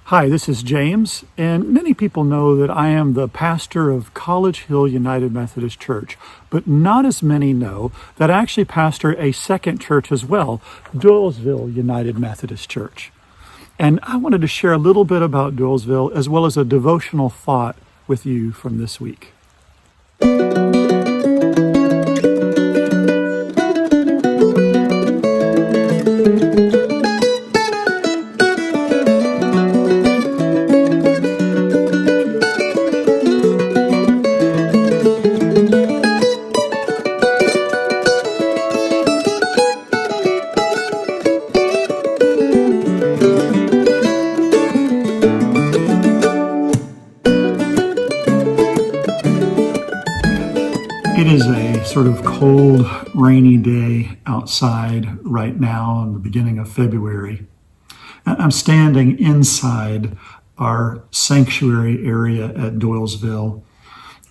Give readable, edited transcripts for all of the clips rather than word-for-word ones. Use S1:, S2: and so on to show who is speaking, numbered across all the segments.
S1: Hi, this is James, and many people know that I am the pastor of College Hill United Methodist Church, but not as many know that I actually pastor a second church as well, Doylesville United Methodist Church. And I wanted to share a little bit about Doylesville as well as a devotional thought with you from this week. It is a sort of cold, rainy day outside right now in the beginning of February. I'm standing inside our sanctuary area at Doylesville,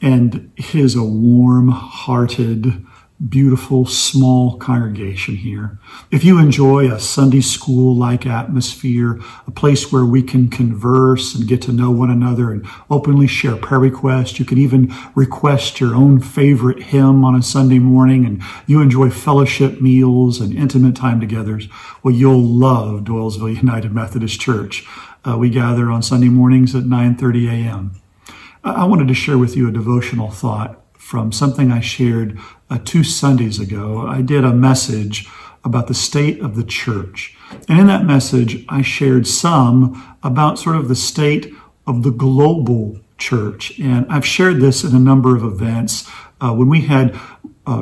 S1: and it is a warm-hearted, beautiful, small congregation here. If you enjoy a Sunday school-like atmosphere, a place where we can converse and get to know one another and openly share prayer requests, you can even request your own favorite hymn on a Sunday morning, and you enjoy fellowship meals and intimate time together, well, you'll love Doylesville United Methodist Church. We gather on Sunday mornings at 9:30 a.m. I wanted to share with you a devotional thought from something I shared 2 Sundays ago. I did a message about the state of the church. And in that message, I shared some about sort of the state of the global church. And I've shared this in a number of events. When we had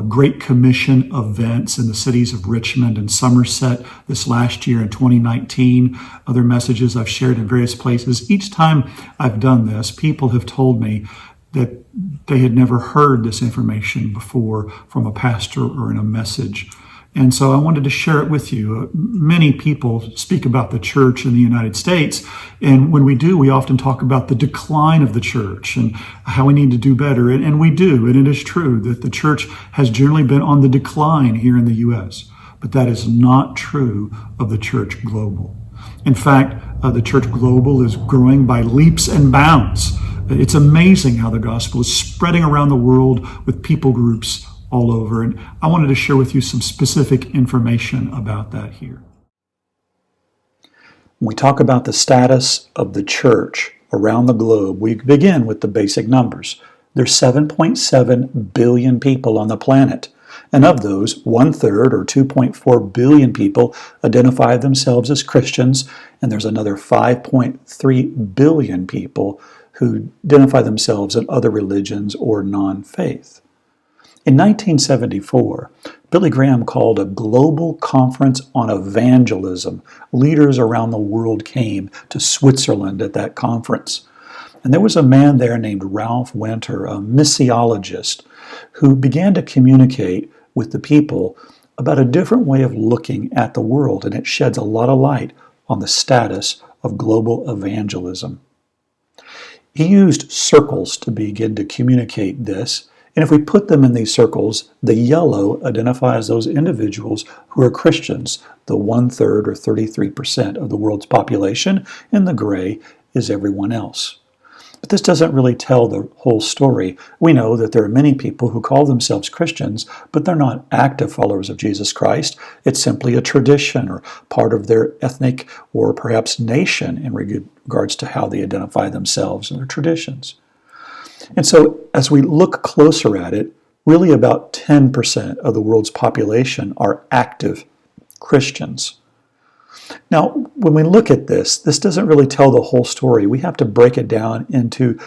S1: Great Commission events in the cities of Richmond and Somerset this last year in 2019, other messages I've shared in various places. Each time I've done this, people have told me that they had never heard this information before from a pastor or in a message. And so I wanted to share it with you. Many people speak about the church in the United States, and when we do, we often talk about the decline of the church and how we need to do better. And we do, and it is true that the church has generally been on the decline here in the U.S., but that is not true of the church global. In fact, the church global is growing by leaps and bounds. It's amazing how the gospel is spreading around the world with people groups all over. And I wanted to share with you some specific information about that here. When we talk about the status of the church around the globe, we begin with the basic numbers. There's 7.7 billion people on the planet. And of those, 1/3 or 2.4 billion people identify themselves as Christians. And there's another 5.3 billion people who identify themselves in other religions or non-faith. In 1974, Billy Graham called a global conference on evangelism. Leaders around the world came to Switzerland at that conference. And there was a man there named Ralph Winter, a missiologist, who began to communicate with the people about a different way of looking at the world, and it sheds a lot of light on the status of global evangelism. He used circles to begin to communicate this, and if we put them in these circles, the yellow identifies those individuals who are Christians, the 1/3 or 33% of the world's population, and the gray is everyone else. But this doesn't really tell the whole story. We know that there are many people who call themselves Christians, but they're not active followers of Jesus Christ. It's simply a tradition or part of their ethnic or perhaps nation in regards to how they identify themselves and their traditions. And so as we look closer at it, really about 10% of the world's population are active Christians. Now, when we look at this doesn't really tell the whole story. We have to break it down into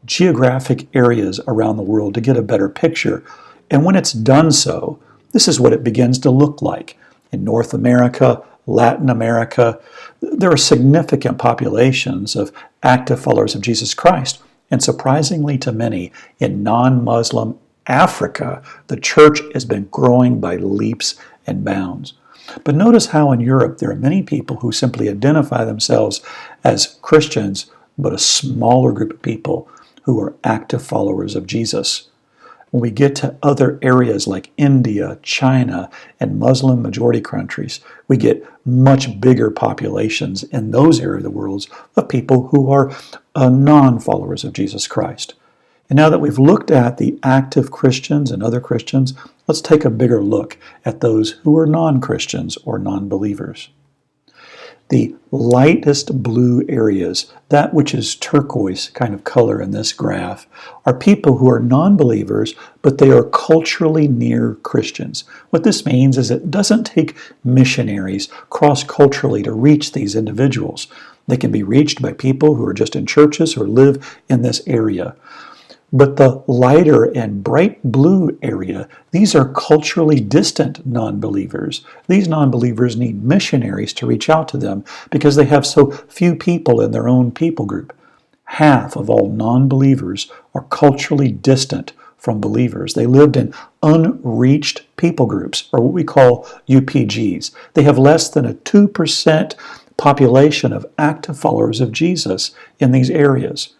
S1: geographic areas around the world to get a better picture. And when it's done so, this is what it begins to look like. In North America, Latin America, there are significant populations of active followers of Jesus Christ. And surprisingly to many, in non-Muslim Africa, the church has been growing by leaps and bounds. But notice how in Europe there are many people who simply identify themselves as Christians, but a smaller group of people who are active followers of Jesus. When we get to other areas like India, China, and Muslim majority countries, we get much bigger populations in those areas of the world of people who are non-followers of Jesus Christ. And now that we've looked at the active Christians and other Christians, let's take a bigger look at those who are non-Christians or non-believers. The lightest blue areas, that which is turquoise kind of color in this graph, are people who are non-believers, but they are culturally near Christians. What this means is it doesn't take missionaries cross-culturally to reach these individuals. They can be reached by people who are just in churches or live in this area. But the lighter and bright blue area, these are culturally distant non-believers. These non-believers need missionaries to reach out to them because they have so few people in their own people group. Half of all non-believers are culturally distant from believers. They lived in unreached people groups, or what we call UPGs. They have less than a 2% population of active followers of Jesus in these areas.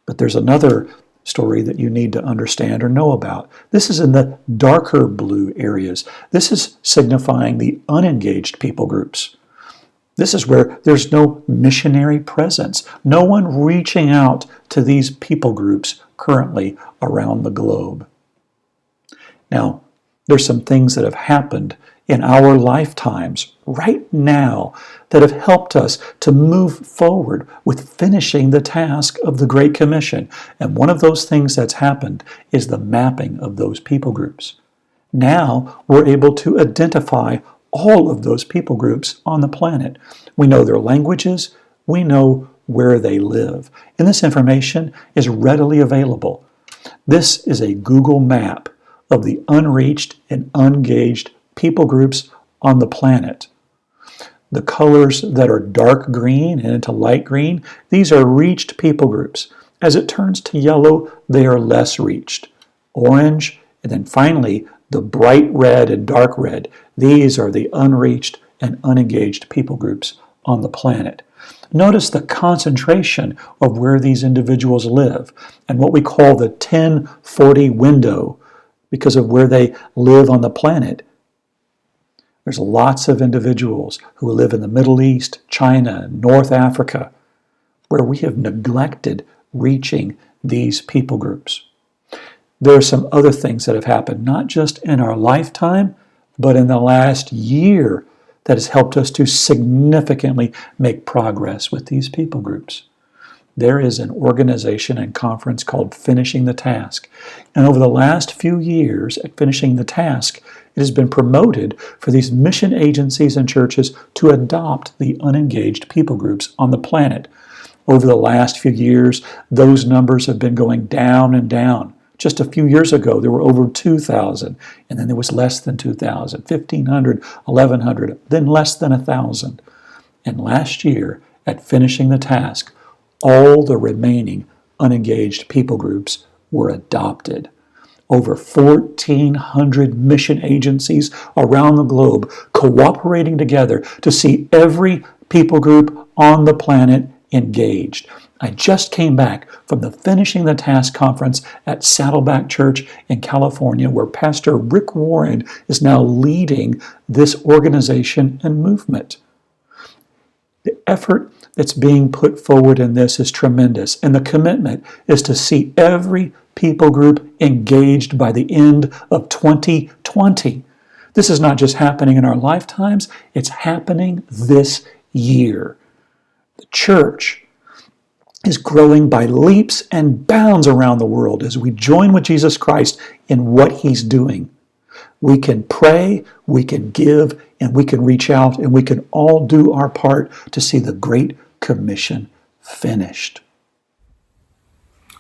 S1: But there's another story that you need to understand or know about. This is in the darker blue areas. This is signifying the unengaged people groups. This is where there's no missionary presence, no one reaching out to these people groups currently around the globe. Now, there's some things that have happened in our lifetimes right now that have helped us to move forward with finishing the task of the Great Commission. And one of those things that's happened is the mapping of those people groups. Now we're able to identify all of those people groups on the planet. We know their languages, we know where they live, and this information is readily available. This is a Google map of the unreached and unengaged people groups on the planet. The colors that are dark green and into light green, these are reached people groups. As it turns to yellow, they are less reached. Orange, and then finally the bright red and dark red, these are the unreached and unengaged people groups on the planet. Notice the concentration of where these individuals live and what we call the 1040 window because of where they live on the planet. There's lots of individuals who live in the Middle East, China, North Africa, where we have neglected reaching these people groups. There are some other things that have happened, not just in our lifetime, but in the last year that has helped us to significantly make progress with these people groups. There is an organization and conference called Finishing the Task. And over the last few years at Finishing the Task, it has been promoted for these mission agencies and churches to adopt the unengaged people groups on the planet. Over the last few years, those numbers have been going down and down. Just a few years ago, there were over 2,000, and then there was less than 2,000, 1,500, 1,100, then less than 1,000. And last year, at Finishing the Task, all the remaining unengaged people groups were adopted. Over 1,400 mission agencies around the globe cooperating together to see every people group on the planet engaged. I just came back from the Finishing the Task conference at Saddleback Church in California, where Pastor Rick Warren is now leading this organization and movement. The effort that's being put forward in this is tremendous, and the commitment is to see every people group engaged by the end of 2020. This is not just happening in our lifetimes, it's happening this year. The church is growing by leaps and bounds around the world as we join with Jesus Christ in what He's doing. We can pray, we can give, and we can reach out, and we can all do our part to see the Great Commission finished.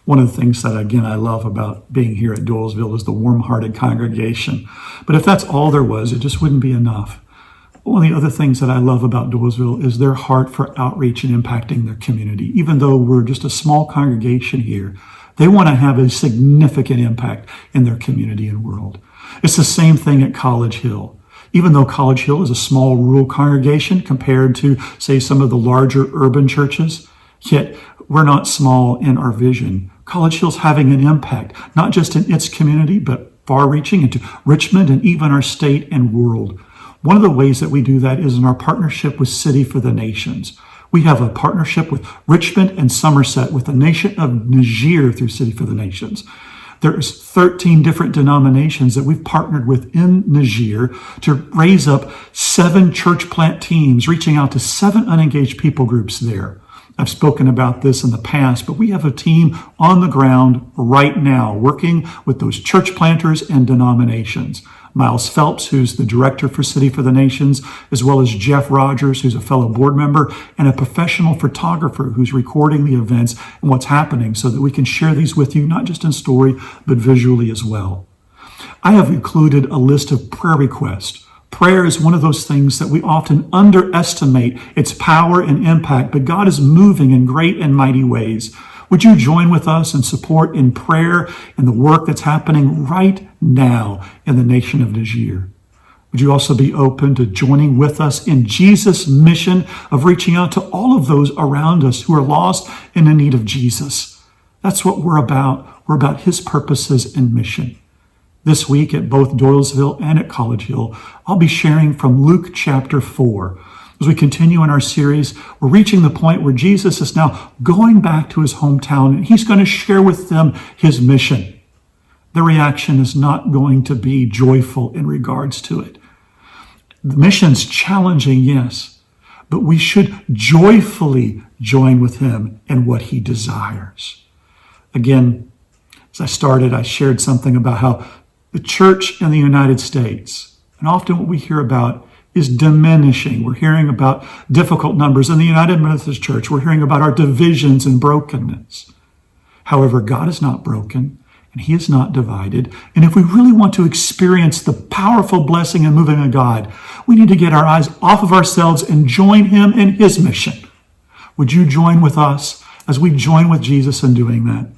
S1: One of the things that, again, I love about being here at Doylesville is the warm-hearted congregation. But if that's all there was, it just wouldn't be enough. One of the other things that I love about Doylesville is their heart for outreach and impacting their community. Even though we're just a small congregation here, they want to have a significant impact in their community and world. It's the same thing at College Hill. Even though College Hill is a small rural congregation compared to, say, some of the larger urban churches, Yet we're not small in our vision. College Hill's having an impact, not just in its community, but far-reaching into Richmond and even our state and world. One of the ways that we do that is in our partnership with City for the Nations. We have a partnership with Richmond and Somerset with the nation of Niger through City for the Nations. There's 13 different denominations that we've partnered with in Niger to raise up 7 church plant teams, reaching out to 7 unengaged people groups there. I've spoken about this in the past, but we have a team on the ground right now working with those church planters and denominations. Miles Phelps, who's the director for City for the Nations, as well as Jeff Rogers, who's a fellow board member, and a professional photographer who's recording the events and what's happening so that we can share these with you, not just in story, but visually as well. I have included a list of prayer requests. Prayer is one of those things that we often underestimate its power and impact, but God is moving in great and mighty ways. Would you join with us and support in prayer and the work that's happening right now in the nation of Niger? Would you also be open to joining with us in Jesus' mission of reaching out to all of those around us who are lost and in need of Jesus? That's what we're about. We're about his purposes and mission. This week at both Doylesville and at College Hill, I'll be sharing from Luke chapter 4. As we continue in our series, we're reaching the point where Jesus is now going back to his hometown and he's going to share with them his mission. The reaction is not going to be joyful in regards to it. The mission's challenging, yes, but we should joyfully join with him in what he desires. Again, as I started, I shared something about how the church in the United States, and often what we hear about is diminishing. We're hearing about difficult numbers in the United Methodist Church. We're hearing about our divisions and brokenness. However, God is not broken and he is not divided. And if we really want to experience the powerful blessing and moving of God, we need to get our eyes off of ourselves and join him in his mission. Would you join with us as we join with Jesus in doing that?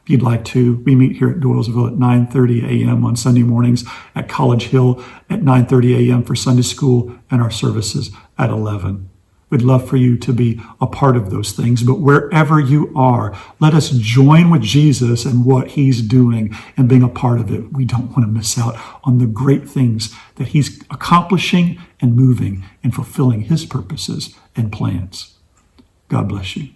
S1: If you'd like to, we meet here at Doylesville at 9:30 a.m. on Sunday mornings, at College Hill at 9:30 a.m. for Sunday school, and our services at 11. We'd love for you to be a part of those things, but wherever you are, let us join with Jesus and what he's doing and being a part of it. We don't want to miss out on the great things that he's accomplishing and moving and fulfilling his purposes and plans. God bless you.